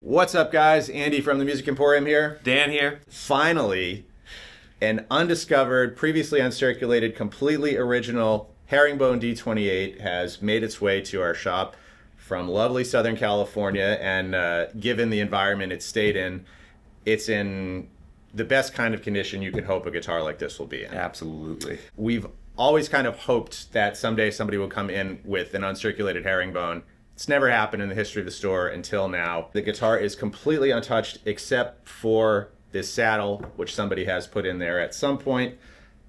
What's up, guys? Andy from the Music Emporium here. Dan here. Finally, an undiscovered, previously uncirculated, completely original Herringbone D-28 has made its way to our shop from lovely Southern California, and given the environment it stayed in, it's in the best kind of condition you could hope a guitar like this will be in. Absolutely. We've always kind of hoped that someday somebody would come in with an uncirculated Herringbone. It's never happened in the history of the store until now. The guitar is completely untouched except for this saddle, which somebody has put in there at some point,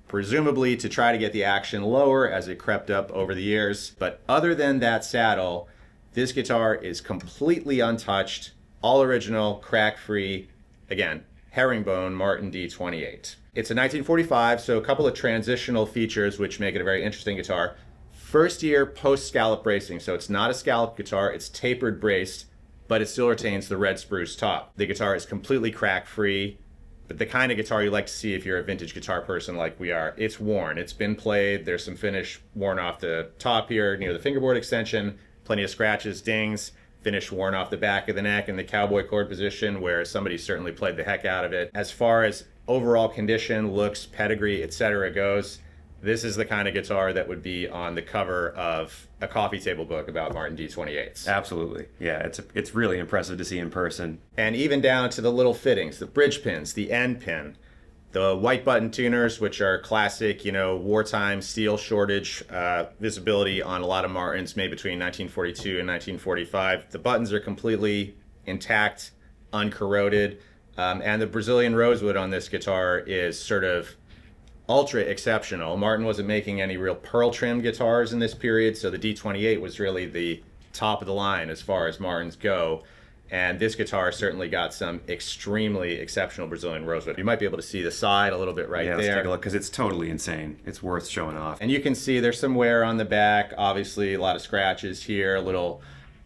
presumably to try to get the action lower as it crept up over the years. But other than that saddle, this guitar is completely untouched, all original, crack-free. Again, Herringbone Martin D-28. It's a 1945, so a couple of transitional features which make it a very interesting guitar. First year post-scallop bracing, so it's not a scallop guitar, it's tapered braced, but it still retains the red spruce top. The guitar is completely crack-free, but the kind of guitar you like to see if you're a vintage guitar person like we are. It's worn, it's been played, there's some finish worn off the top here near the fingerboard extension, plenty of scratches, dings, finish worn off the back of the neck in the cowboy chord position where somebody certainly played the heck out of it. As far as overall condition, looks, pedigree, etc. goes, this is the kind of guitar that would be on the cover of a coffee table book about Martin D-28s. Absolutely. Yeah, it's really impressive to see in person. And even down to the little fittings, the bridge pins, the end pin, the white button tuners, which are classic, wartime steel shortage visibility on a lot of Martins made between 1942 and 1945. The buttons are completely intact, uncorroded, and the Brazilian rosewood on this guitar is sort of ultra exceptional. Martin wasn't making any real pearl trim guitars in this period, so the D-28 was really the top of the line as far as Martins go. And this guitar certainly got some extremely exceptional Brazilian rosewood. You might be able to see the side a little bit right there. Yeah, let's take a look, because it's totally insane. It's worth showing off. And you can see there's some wear on the back, obviously a lot of scratches here, a little,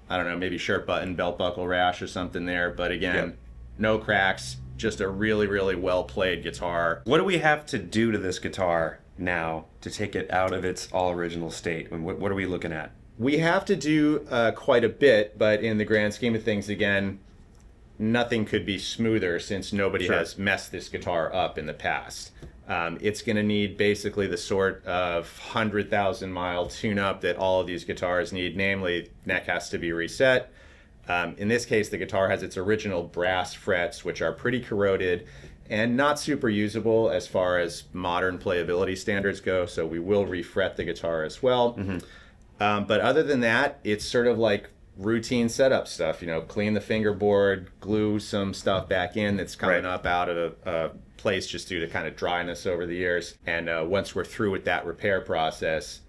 I don't know, maybe shirt button, belt buckle rash or something there, but again, no cracks. Just a really, really well-played guitar. What do we have to do to this guitar now to take it out of its all-original state? And what are we looking at? We have to do quite a bit, but in the grand scheme of things, again, nothing could be smoother since nobody has messed this guitar up in the past. It's going to need basically the sort of 100,000-mile tune-up that all of these guitars need, namely, neck has to be reset. In this case, the guitar has its original brass frets, which are pretty corroded and not super usable as far as modern playability standards go, so we will refret the guitar as well. But other than that, it's sort of like routine setup stuff, clean the fingerboard, glue some stuff back in that's coming up out of a place just due to kind of dryness over the years. And once we're through with that repair process,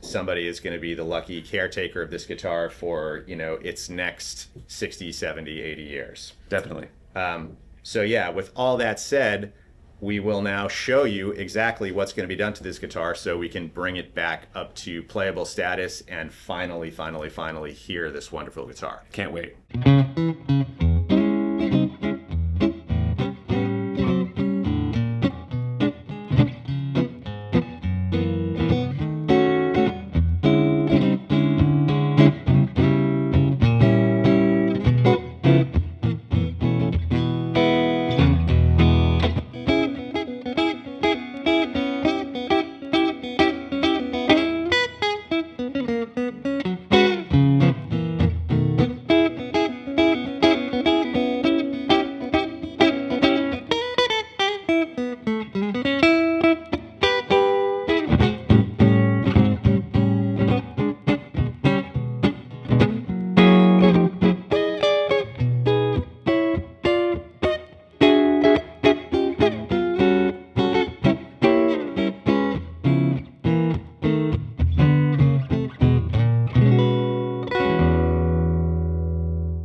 somebody is going to be the lucky caretaker of this guitar for, its next 60, 70, 80 years. Definitely. So yeah, with all that said, we will now show you exactly what's going to be done to this guitar so we can bring it back up to playable status and finally hear this wonderful guitar. Can't wait.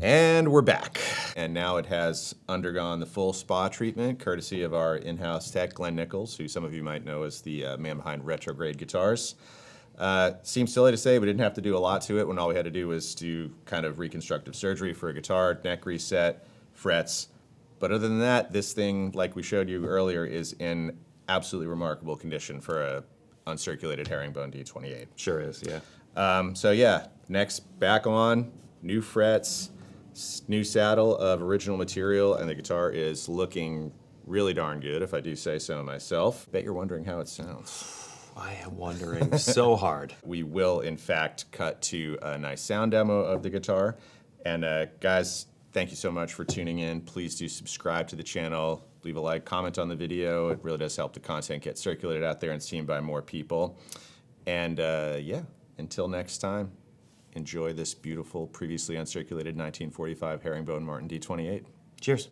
And we're back. And now it has undergone the full spa treatment, courtesy of our in-house tech, Glenn Nichols, who some of you might know as the man behind Retrograde Guitars. Seems silly to say, we didn't have to do a lot to it when all we had to do was do kind of reconstructive surgery for a guitar, neck reset, frets. But other than that, this thing, like we showed you earlier, is in absolutely remarkable condition for a uncirculated Herringbone D-28. Sure is, yeah. So yeah, neck's back on, new frets, New saddle of original material, and the guitar is looking really darn good, if I do say so myself. Bet you're wondering how it sounds. I am wondering so hard. We will, in fact, cut to a nice sound demo of the guitar. And guys, thank you so much for tuning in. Please do subscribe to the channel. Leave a like, comment on the video. It really does help the content get circulated out there and seen by more people. And yeah, until next time, enjoy this beautiful, previously uncirculated 1945 Herringbone Martin D-28. Cheers.